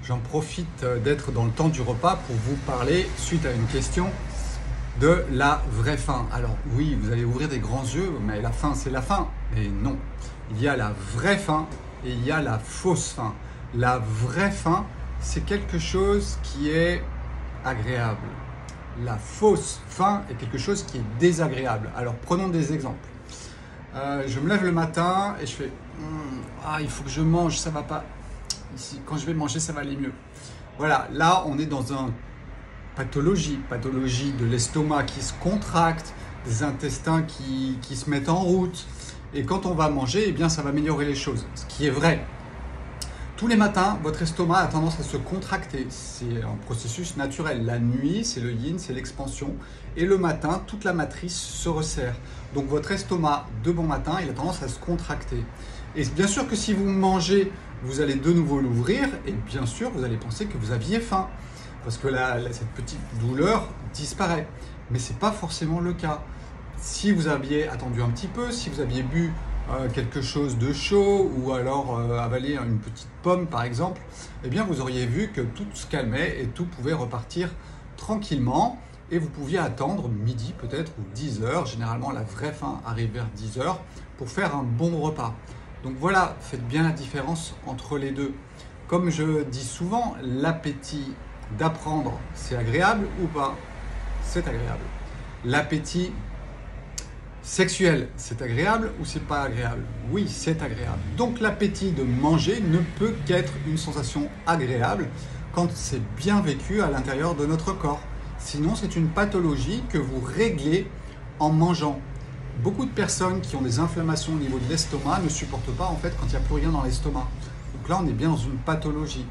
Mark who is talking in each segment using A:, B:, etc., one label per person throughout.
A: J'en profite d'être dans le temps du repas pour vous parler, suite à une question, de la vraie faim. Alors oui, vous allez ouvrir des grands yeux, mais la faim, c'est la faim. Et non, il y a la vraie faim et il y a la fausse faim. La vraie faim, c'est quelque chose qui est agréable. La fausse faim est quelque chose qui est désagréable. Alors prenons des exemples. Je me lève le matin et je fais il faut que je mange, ça va pas. Ici, quand je vais manger, ça va aller mieux. Voilà, là on est dans une pathologie de l'estomac qui se contracte, des intestins qui se mettent en route. Et quand on va manger, eh bien ça va améliorer les choses, ce qui est vrai. Tous les matins, votre estomac a tendance à se contracter. C'est un processus naturel. La nuit, c'est le yin, c'est l'expansion. Et le matin, toute la matrice se resserre. Donc votre estomac, de bon matin, il a tendance à se contracter. Et bien sûr que si vous mangez, vous allez de nouveau l'ouvrir. Et bien sûr, vous allez penser que vous aviez faim. Parce que cette petite douleur disparaît. Mais ce n'est pas forcément le cas. Si vous aviez attendu un petit peu, si vous aviez bu quelque chose de chaud ou alors avaler une petite pomme par exemple, eh bien vous auriez vu que tout se calmait et tout pouvait repartir tranquillement et vous pouviez attendre midi peut-être ou 10 heures. Généralement la vraie faim arrive vers 10 heures pour faire un bon repas. Donc voilà, faites bien la différence entre les deux. Comme je dis souvent, l'appétit d'apprendre, c'est agréable ou pas? C'est agréable. L'appétit sexuel, c'est agréable ou c'est pas agréable? Oui, c'est agréable. Donc l'appétit de manger ne peut qu'être une sensation agréable quand c'est bien vécu à l'intérieur de notre corps. Sinon, c'est une pathologie que vous réglez en mangeant. Beaucoup de personnes qui ont des inflammations au niveau de l'estomac ne supportent pas en fait quand il n'y a plus rien dans l'estomac. Donc là, on est bien dans une pathologie.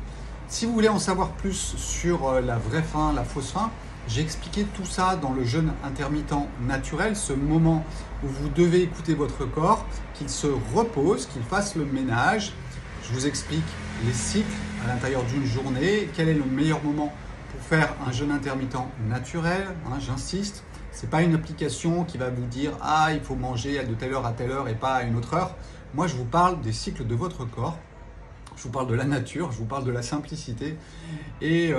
A: Si vous voulez en savoir plus sur la vraie faim, la fausse faim, j'ai expliqué tout ça dans le jeûne intermittent naturel, ce moment où vous devez écouter votre corps, qu'il se repose, qu'il fasse le ménage. Je vous explique les cycles à l'intérieur d'une journée, quel est le meilleur moment pour faire un jeûne intermittent naturel, j'insiste. Ce n'est pas une application qui va vous dire « il faut manger de telle heure à telle heure et pas à une autre heure ». Moi, je vous parle des cycles de votre corps. Je vous parle de la nature, je vous parle de la simplicité et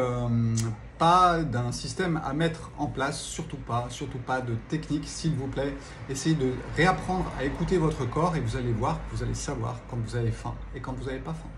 A: pas d'un système à mettre en place, surtout pas de technique, s'il vous plaît. Essayez de réapprendre à écouter votre corps et vous allez voir que vous allez savoir quand vous avez faim et quand vous n'avez pas faim.